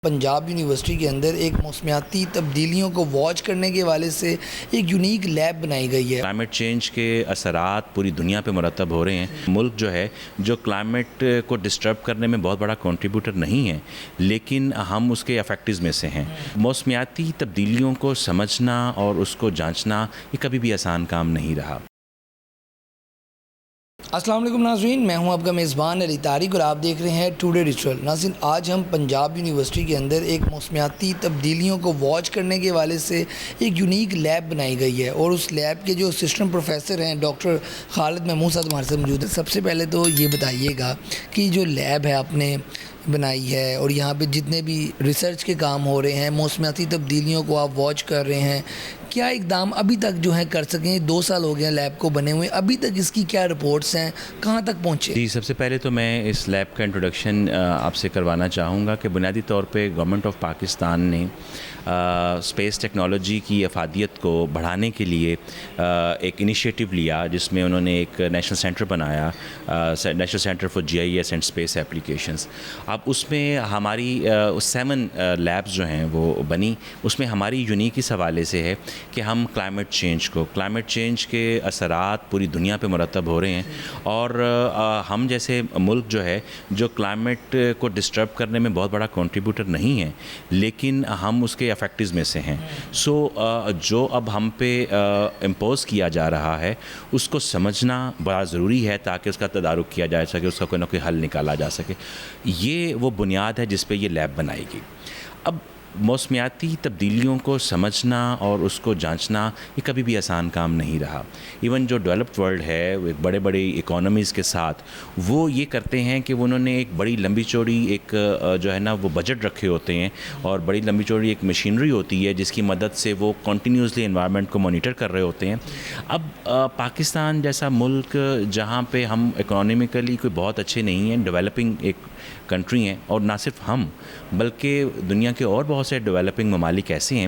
Punjab university کے اندر ایک موسمیاتی تبدیلیوں کو واچ کرنے کے حوالے سے ایک یونیک لیب بنائی گئی ہے۔ کلائمیٹ چینج کے اثرات پوری دنیا پہ مرتب ہو رہے ہیں۔ ملک جو ہے جو کلائمیٹ کو ڈسٹرب کرنے میں بہت بڑا کنٹریبیوٹر نہیں ہے، لیکن ہم اس کے افیکٹز میں سے ہیں۔ موسمیاتی تبدیلیوں کو سمجھنا اور اس کو جانچنا یہ کبھی بھی آسان کام نہیں رہا۔ السلام علیکم ناظرین، میں ہوں آپ کا میزبان علی طارق اور آپ دیکھ رہے ہیں ٹوڈے ریچول۔ ناظرین، آج ہم پنجاب یونیورسٹی کے اندر ایک موسمیاتی تبدیلیوں کو واچ کرنے کے حوالے سے ایک یونیک لیب بنائی گئی ہے، اور اس لیب کے جو اسسٹنٹ پروفیسر ہیں ڈاکٹر خالد محمود صاحب ہمارے ساتھ موجود ہیں۔ سب سے پہلے تو یہ بتائیے گا کہ جو لیب ہے آپ نے بنائی ہے اور یہاں پہ جتنے بھی ریسرچ کے کام ہو رہے ہیں، موسمیاتی تبدیلیوں کو آپ واچ کر رہے ہیں، کیا اقدام ابھی تک جو ہے کر سکیں؟ 2 سال ہو گئے ہیں لیب کو بنے ہوئے، ابھی تک اس کی کیا رپورٹس ہیں، کہاں تک پہنچے؟ جی، سب سے پہلے تو میں اس لیب کا انٹروڈکشن آپ سے کروانا چاہوں گا کہ بنیادی طور پہ گورنمنٹ آف پاکستان نے اسپیس ٹیکنالوجی کی افادیت کو بڑھانے کے لیے ایک انیشیٹو لیا، جس میں انہوں نے ایک نیشنل سینٹر بنایا، national centre for GIS and space applications. اب اس میں ہماری 7 لیبز جو ہیں وہ بنی۔ اس میں ہماری یونیک اس حوالے سے ہے کہ ہم کلائمیٹ چینج کے اثرات پوری دنیا پہ مرتب ہو رہے ہیں، اور ہم جیسے ملک جو ہے جو کلائمیٹ کو ڈسٹرب کرنے میں بہت بڑا کنٹریبیوٹر نہیں ہے، لیکن ہم اس کے افیکٹز میں سے ہیں۔ جو اب ہم پہ امپوز کیا جا رہا ہے اس کو سمجھنا بڑا ضروری ہے، تاکہ اس کا تدارک کیا جا سکے، اس کا کوئی نہ کوئی حل نکالا جا سکے۔ یہ وہ بنیاد ہے جس پہ یہ لیب بنائی گئی۔ اب موسمیاتی تبدیلیوں کو سمجھنا اور اس کو جانچنا یہ کبھی بھی آسان کام نہیں رہا۔ ایون جو ڈیولپڈ ورلڈ ہے، وہ ایک بڑے بڑے اکانومیز کے ساتھ وہ یہ کرتے ہیں کہ انہوں نے ایک بڑی لمبی چوڑی ایک جو ہے نا وہ بجٹ رکھے ہوتے ہیں، اور بڑی لمبی چوڑی ایک مشینری ہوتی ہے جس کی مدد سے وہ کنٹینیوسلی انوائرمنٹ کو مانیٹر کر رہے ہوتے ہیں۔ اب پاکستان جیسا ملک جہاں پہ ہم اکنامکلی کوئی بہت اچھے نہیں ہیں، ڈیولپنگ ایک کنٹری ہیں، اور نہ صرف ہم بلکہ دنیا کے اور بہت سے ڈیولپنگ ممالک ایسے ہیں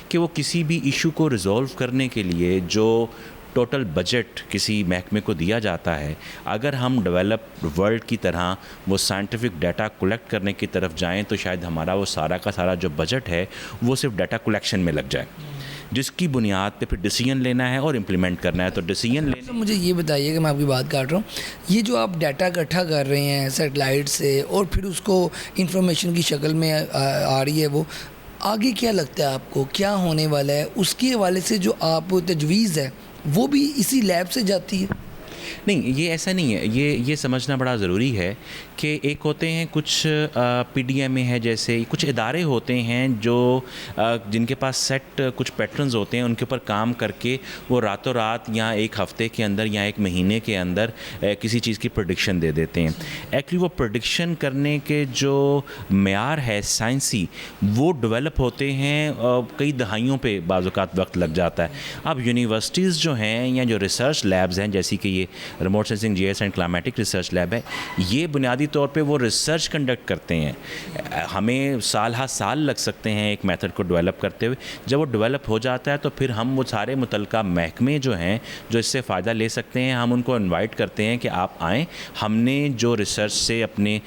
کہ وہ کسی بھی ایشو کو ریزولو کرنے کے لیے جو ٹوٹل بجٹ کسی محکمے کو دیا جاتا ہے، اگر ہم ڈیولپڈ ورلڈ کی طرح وہ سائنٹیفک ڈیٹا کلیکٹ کرنے کی طرف جائیں تو شاید ہمارا وہ سارا کا سارا جو بجٹ ہے وہ صرف ڈیٹا کلیکشن میں لگ جائے، جس کی بنیاد پہ پھر ڈیسیژن لینا ہے اور امپلیمنٹ کرنا ہے۔ تو ڈیسیژن لینا، مجھے یہ بتائیے کہ میں آپ کی بات کاٹ رہا ہوں، یہ جو آپ ڈیٹا اکٹھا کر رہے ہیں سیٹلائٹ سے اور پھر اس کو انفارمیشن کی شکل میں آ رہی ہے، وہ آگے کیا لگتا ہے آپ کو کیا ہونے والا ہے؟ اس کے حوالے سے جو آپ تجویز ہے وہ بھی اسی لیب سے جاتی ہے؟ نہیں، یہ ایسا نہیں ہے۔ یہ سمجھنا بڑا ضروری ہے کہ ایک ہوتے ہیں کچھ PDMA ہے، جیسے کچھ ادارے ہوتے ہیں جو جن کے پاس سیٹ کچھ پیٹرنز ہوتے ہیں، ان کے اوپر کام کر کے وہ راتوں رات یا ایک ہفتے کے اندر یا ایک مہینے کے اندر کسی چیز کی پریڈکشن دے دیتے ہیں۔ ایکچولی وہ پریڈکشن کرنے کے جو معیار ہے سائنسی، وہ ڈیولپ ہوتے ہیں کئی دہائیوں پہ بعض اوقات وقت لگ جاتا ہے۔ اب یونیورسٹیز جو ہیں یا جو ریسرچ لیبز ہیں، جیسے کہ یہ remote sensing GIS and climatic research lab ہے، یہ بنیادی طور پہ وہ ریسرچ کنڈکٹ کرتے ہیں۔ ہمیں سال ہا سال لگ سکتے ہیں ایک میتھڈ کو ڈیولپ کرتے ہوئے۔ جب وہ ڈیولپ ہو جاتا ہے تو پھر ہم وہ سارے متعلقہ محکمے جو ہیں جو اس سے فائدہ لے سکتے ہیں، ہم ان کو انوائٹ کرتے ہیں کہ آپ آئیں، ہم نے جو ریسرچ سے اپنے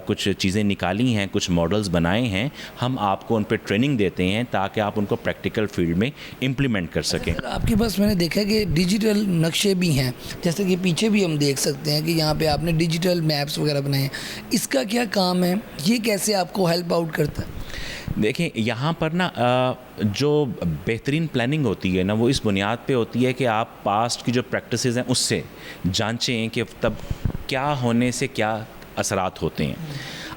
کچھ چیزیں نکالی ہیں، کچھ ماڈلز بنائے ہیں، ہم آپ کو ان پہ ٹریننگ دیتے ہیں تاکہ آپ ان کو پریکٹیکل فیلڈ میں امپلیمنٹ کر سکیں۔ آپ کے پاس میں نے دیکھا کہ ڈیجیٹل نقشے بھی ہیں، جیسے کہ پیچھے بھی ہم دیکھ سکتے ہیں کہ یہاں پہ آپ نے ڈیجیٹل میپس وغیرہ بنائے ہیں، اس کا کیا کام ہے؟ یہ کیسے آپ کو ہیلپ آؤٹ کرتا ہے؟ دیکھیں، یہاں پر نا جو بہترین پلاننگ ہوتی ہے نا، وہ اس بنیاد پہ ہوتی ہے کہ آپ پاسٹ کی جو پریکٹسز ہیں اس سے جانچیں کہ تب کیا ہونے سے کیا اثرات ہوتے ہیں۔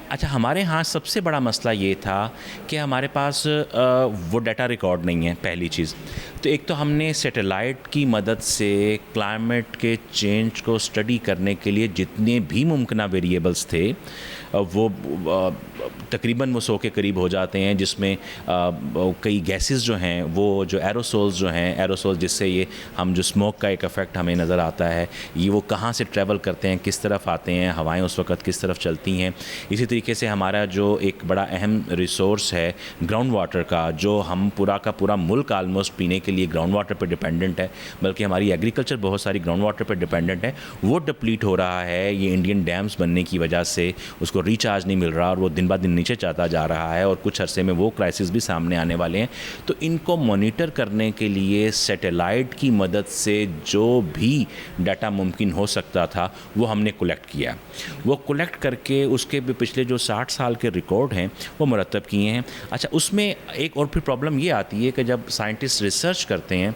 اچھا، ہمارے ہاں سب سے بڑا مسئلہ یہ تھا کہ ہمارے پاس وہ ڈیٹا ریکارڈ نہیں ہے، پہلی چیز تو۔ ایک تو ہم نے سیٹلائٹ کی مدد سے کلائمیٹ کے چینج کو اسٹڈی کرنے کے لیے جتنے بھی ممکنہ ویریبلس تھے وہ تقریباً وہ 100 کے قریب ہو جاتے ہیں، جس میں کئی گیسز جو ہیں، وہ جو ایروسولز جو ہیں، ایروسول جس سے یہ ہم جو اسموک کا ایک افیکٹ ہمیں نظر آتا ہے، یہ وہ کہاں سے ٹریول کرتے ہیں، کس طرف آتے ہیں، ہوائیں اس وقت کس طرف چلتی ہیں۔ اسی طریقے سے ہمارا جو ایک بڑا اہم ریسورس ہے گراؤنڈ واٹر کا، جو ہم پورا کا پورا ملک آلموسٹ پینے کے لیے گراؤنڈ واٹر پہ ڈپینڈنٹ ہے، بلکہ ہماری ایگریکلچر بہت ساری گراؤنڈ واٹر پہ ڈپینڈنٹ ہے، وہ ڈپلیٹ ہو رہا ہے۔ یہ انڈین ڈیمز بننے کی وجہ سے اس کو ریچارج نہیں مل رہا اور وہ دن بہ دن نیچے چاہتا جا رہا ہے اور کچھ عرصے میں وہ کرائسس بھی سامنے آنے والے ہیں. تو ان کو مانیٹر کرنے کے لیے سیٹلائٹ کی مدد سے جو بھی ڈیٹا ممکن ہو سکتا تھا وہ ہم نے کلیکٹ کیا. وہ کلیکٹ کر کے اس کے بھی پچھلے جو 60 سال کے ریکارڈ ہیں وہ مرتب کیے ہیں. اچھا, اس میں ایک اور پھر پرابلم یہ آتی ہے کہ جب سائنٹسٹ ریسرچ کرتے ہیں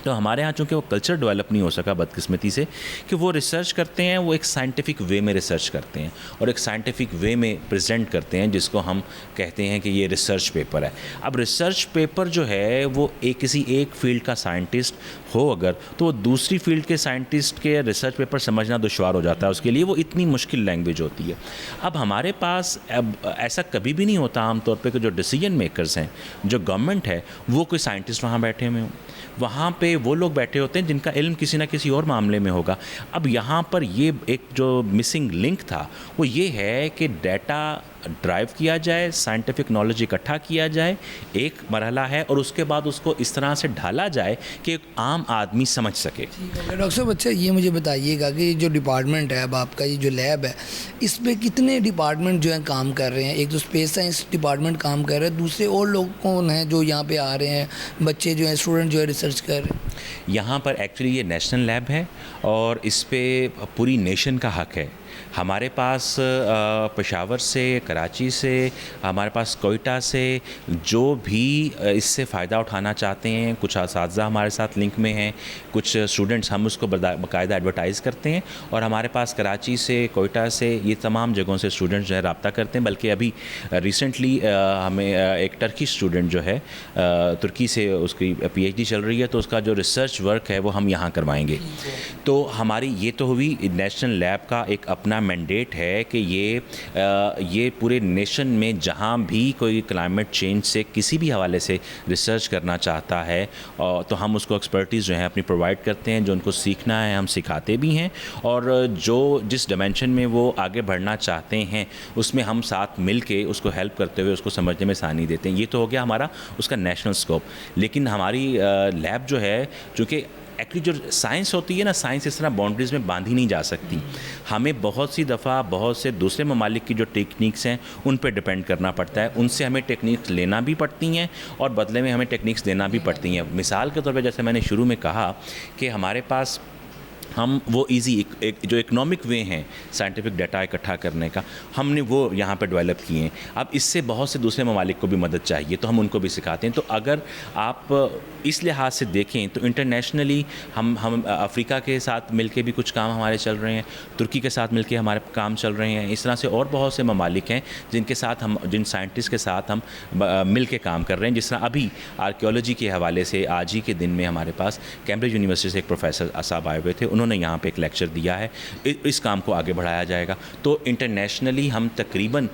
تو ہمارے ہاں چونکہ وہ کلچر ڈیولپ نہیں ہو سکا بدقسمتی سے کہ وہ ریسرچ کرتے ہیں, وہ ایک سائنٹیفک وے میں ریسرچ کرتے ہیں اور ایک سائنٹیفک وے میں پریزنٹ کرتے ہیں جس کو ہم کہتے ہیں کہ یہ ریسرچ پیپر ہے. اب ریسرچ پیپر جو ہے وہ کسی ایک فیلڈ کا سائنٹسٹ ہو اگر تو وہ دوسری فیلڈ کے سائنٹسٹ کے ریسرچ پیپر سمجھنا دشوار ہو جاتا ہے اس کے لیے, وہ اتنی مشکل لینگویج ہوتی ہے. اب ہمارے پاس اب ایسا کبھی بھی نہیں ہوتا عام طور پہ کہ جو ڈیسیجن میکرز ہیں, جو گورنمنٹ ہے, وہ کوئی سائنٹسٹ وہاں بیٹھے ہوئے ہوں. وہاں پہ وہ لوگ بیٹھے ہوتے ہیں جن کا علم کسی نہ کسی اور معاملے میں ہوگا. اب یہاں پر یہ ایک جو مسنگ لنک تھا وہ یہ ہے کہ ڈیٹا ڈرائیو کیا جائے, سائنٹیفک نالج اکٹھا کیا جائے, ایک مرحلہ ہے, اور اس کے بعد اس کو اس طرح سے ڈھالا جائے کہ ایک عام آدمی سمجھ سکے. ڈاکٹر صاحب, اچھا یہ مجھے بتائیے گا کہ جو ڈپارٹمنٹ ہے اب آپ کا, یہ جو لیب ہے, اس پہ کتنے ڈپارٹمنٹ جو ہیں کام کر رہے ہیں؟ ایک تو اسپیس سائنس ڈپارٹمنٹ کام کر رہے ہیں, دوسرے اور لوگ کون ہیں جو یہاں پہ آ رہے ہیں, بچے جو ہیں, اسٹوڈنٹ جو ہے ریسرچ کر رہے ہیں؟ یہاں پر ایکچولی یہ نیشنل لیب ہے اور اس پہ پوری نیشن کا حق ہے. ہمارے پاس پشاور سے, کراچی سے, ہمارے پاس کوئٹہ سے جو بھی اس سے فائدہ اٹھانا چاہتے ہیں, کچھ اساتذہ ہمارے ساتھ لنک میں ہیں, کچھ اسٹوڈنٹس, ہم اس کو باقاعدہ ایڈورٹائز کرتے ہیں, اور ہمارے پاس کراچی سے, کوئٹہ سے, یہ تمام جگہوں سے اسٹوڈنٹس جو ہے رابطہ کرتے ہیں. بلکہ ابھی ریسنٹلی ہمیں ایک ٹرکی اسٹوڈنٹ جو ہے ترکی سے, اس کی پی ایچ ڈی چل رہی ہے, تو اس کا جو ریسرچ ورک ہے وہ ہم یہاں کروائیں گے. تو ہماری یہ تو ہوئی نیشنل لیب کا ایک اپنا مینڈیٹ ہے کہ یہ پورے نیشن میں جہاں بھی کوئی کلائمیٹ چینج سے کسی بھی حوالے سے ریسرچ کرنا چاہتا ہے تو ہم اس کو ایکسپرٹیز جو ہیں اپنی پرووائڈ کرتے ہیں. جو ان کو سیکھنا ہے ہم سکھاتے بھی ہیں, اور جو جس ڈائمینشن میں وہ آگے بڑھنا چاہتے ہیں اس میں ہم ساتھ مل کے اس کو ہیلپ کرتے ہوئے اس کو سمجھنے میں آسانی دیتے ہیں. یہ تو ہو گیا ہمارا اس کا نیشنل اسکوپ. لیکن ہماری لیب جو ہے, چونکہ ایکچولی جو سائنس ہوتی ہے نا, سائنس اس طرح باؤنڈریز میں باندھی نہیں جا سکتی. ہمیں بہت سی دفعہ بہت سے دوسرے ممالک کی جو ٹیکنیکس ہیں ان پہ ڈپینڈ کرنا پڑتا ہے, ان سے ہمیں ٹیکنیکس لینا بھی پڑتی ہیں اور بدلے میں ہمیں ٹیکنیکس دینا بھی پڑتی ہیں. مثال کے طور پہ جیسے میں نے شروع میں کہا کہ ہمارے پاس ہم وہ ایزی جو اکنامک وے ہیں سائنٹیفک ڈیٹا اکٹھا کرنے کا, ہم نے وہ یہاں پہ ڈیولپ کیے ہیں. اب اس سے بہت سے دوسرے ممالک کو بھی مدد چاہیے تو ہم ان کو بھی سکھاتے ہیں. تو اگر آپ اس لحاظ سے دیکھیں تو انٹرنیشنلی ہم افریقہ کے ساتھ مل کے بھی کچھ کام ہمارے چل رہے ہیں, ترکی کے ساتھ مل کے ہمارے کام چل رہے ہیں. اس طرح سے اور بہت سے ممالک ہیں جن سائنٹسٹ کے ساتھ ہم مل کے کام کر رہے ہیں. جس طرح ابھی آرکیولوجی کے حوالے سے آج ہی کے دن میں ہمارے پاس کیمبرج یونیورسٹی سے ایک پروفیسر صاحب آئے ہوئے تھے, انہوں نے یہاں پہ ایک لیکچر دیا ہے. اس کام کو آگے بڑھایا جائے گا. تو انٹرنیشنلی ہم تقریباً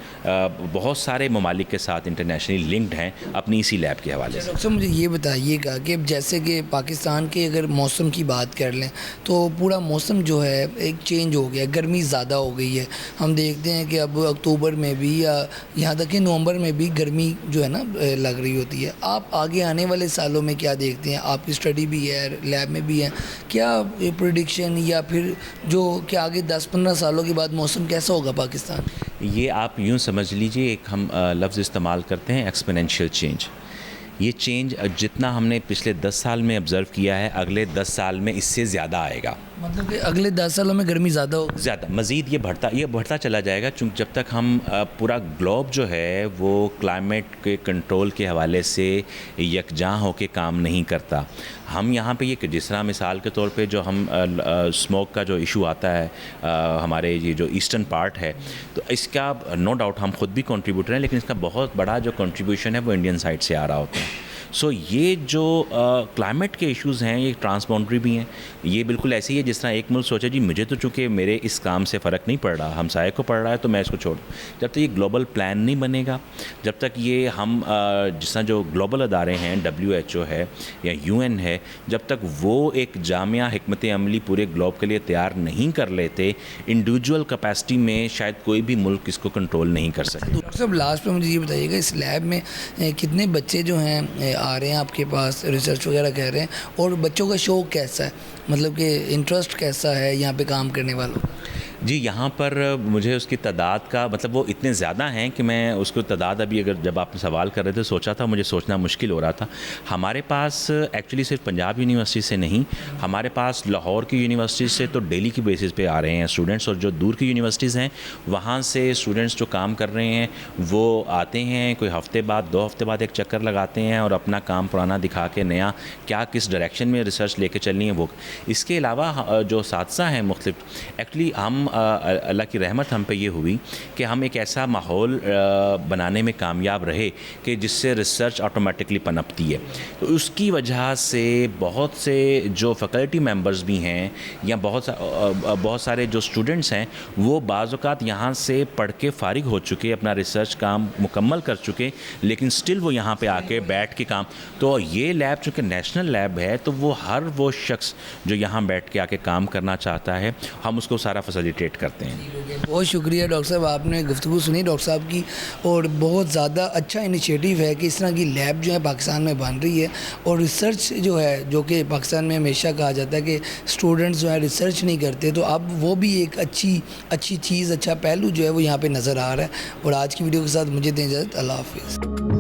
بہت سارے ممالک کے ساتھ انٹرنیشنلی لنکڈ ہیں اپنی اسی لیب کے حوالے سے. ڈاکٹر صاحب, مجھے یہ بتائیے گا کہ جیسے کہ پاکستان کے اگر موسم کی بات کر لیں تو پورا موسم جو ہے ایک چینج ہو گیا, گرمی زیادہ ہو گئی ہے. ہم دیکھتے ہیں کہ اب اکتوبر میں بھی یا یہاں تک کہ نومبر میں بھی گرمی جو ہے نا لگ رہی ہوتی ہے. آپ آگے آنے والے سالوں میں کیا دیکھتے ہیں؟ آپ کی اسٹڈی بھی ہے, لیب میں بھی ہے, کیا پریڈکشن یا پھر جو کہ آگے 10-15 سالوں کے بعد موسم کیسا ہوگا پاکستان؟ یہ آپ یوں سمجھ لیجئے, ایک ہم لفظ استعمال کرتے ہیں ایکسپونینشیل چینج. یہ چینج جتنا ہم نے پچھلے 10 سال میں آبزرو کیا ہے, اگلے 10 سال میں اس سے زیادہ آئے گا. مطلب کہ اگلے 10 سالوں میں گرمی زیادہ ہوگی, زیادہ مزید یہ بڑھتا چلا جائے گا. چونکہ جب تک ہم پورا گلوب جو ہے وہ کلائمیٹ کے کنٹرول کے حوالے سے یکجاں ہو کے کام نہیں کرتا. ہم یہاں پہ یہ کہ جس طرح مثال کے طور پہ جو ہم اسموک کا جو ایشو آتا ہے ہمارے یہ جو ایسٹرن پارٹ ہے, تو اس کا نو ڈاؤٹ ہم خود بھی کنٹریبیوٹر ہیں, لیکن اس کا بہت بڑا جو کنٹریبیوشن ہے وہ انڈین سائڈ سے آ رہا ہوتا ہے. سو یہ جو کلائمیٹ کے ایشوز ہیں یہ ٹرانس باؤنڈری بھی ہیں. یہ بالکل ایسی ہے جس طرح ایک ملک سوچے جی مجھے تو چونکہ میرے اس کام سے فرق نہیں پڑ رہا, ہمسائے کو پڑ رہا ہے تو میں اس کو چھوڑ دوں. جب تک یہ گلوبل پلان نہیں بنے گا, جب تک یہ ہم جس طرح جو گلوبل ادارے ہیں WHO ہے یا UN ہے, جب تک وہ ایک جامع حکمت عملی پورے گلوب کے لیے تیار نہیں کر لیتے, انڈیویجول کیپیسٹی میں شاید کوئی بھی ملک اس کو کنٹرول نہیں کر سکے. ڈاکٹر صاحب لاسٹ پہ مجھے یہ بتائیے گا, اس لیب میں کتنے بچے جو ہیں آ رہے ہیں آپ کے پاس ریسرچ وغیرہ کر رہے ہیں, اور بچوں کا شوق کیسا ہے, مطلب کہ انٹرسٹ کیسا ہے یہاں پہ کام کرنے والوں؟ جی یہاں پر مجھے اس کی تعداد کا مطلب وہ اتنے زیادہ ہیں کہ میں اس کو تعداد ابھی اگر جب آپ سوال کر رہے تھے سوچا تھا مجھے سوچنا مشکل ہو رہا تھا. ہمارے پاس ایکچولی صرف پنجاب یونیورسٹی سے نہیں, ہمارے پاس لاہور کی یونیورسٹی سے تو ڈیلی کی بیسس پہ آ رہے ہیں اسٹوڈنٹس, اور جو دور کی یونیورسٹیز ہیں وہاں سے اسٹوڈنٹس جو کام کر رہے ہیں وہ آتے ہیں, کوئی ہفتے بعد 2 ہفتے بعد ایک چکر لگاتے ہیں اور اپنا کام پرانا دکھا کے نیا کیا کس ڈائریکشن میں ریسرچ لے کے چلنی ہے وہ. اس کے علاوہ جو اساتذہ ہیں مختلف, ایکچولی ہم اللہ کی رحمت ہم پہ یہ ہوئی کہ ہم ایک ایسا ماحول بنانے میں کامیاب رہے کہ جس سے ریسرچ آٹومیٹکلی پنپتی ہے. تو اس کی وجہ سے بہت سے جو فیکلٹی ممبرز بھی ہیں یا بہت سارے جو اسٹوڈنٹس ہیں وہ بعض اوقات یہاں سے پڑھ کے فارغ ہو چکے, اپنا ریسرچ کام مکمل کر چکے, لیکن سٹل وہ یہاں پہ آ کے بیٹھ کے کام. تو یہ لیب چونکہ نیشنل لیب ہے تو ہر وہ شخص جو یہاں بیٹھ کے آ کے کام کرنا چاہتا ہے ہم اس کو سارا فیسیلیٹیٹ کرتے ہیں. بہت شکریہ ڈاکٹر صاحب, آپ نے گفتگو سنی ڈاکٹر صاحب کی, اور بہت زیادہ اچھا انیشیٹو ہے کہ اس طرح کی لیب جو ہے پاکستان میں بن رہی ہے. اور ریسرچ جو ہے جو کہ پاکستان میں ہمیشہ کہا جاتا ہے کہ اسٹوڈنٹس جو ہے ریسرچ نہیں کرتے, تو اب وہ بھی ایک اچھی چیز, اچھا پہلو جو ہے وہ یہاں پہ نظر آ رہا ہے. اور آج کی ویڈیو کے ساتھ مجھے دیں اجازت, اللہ حافظ.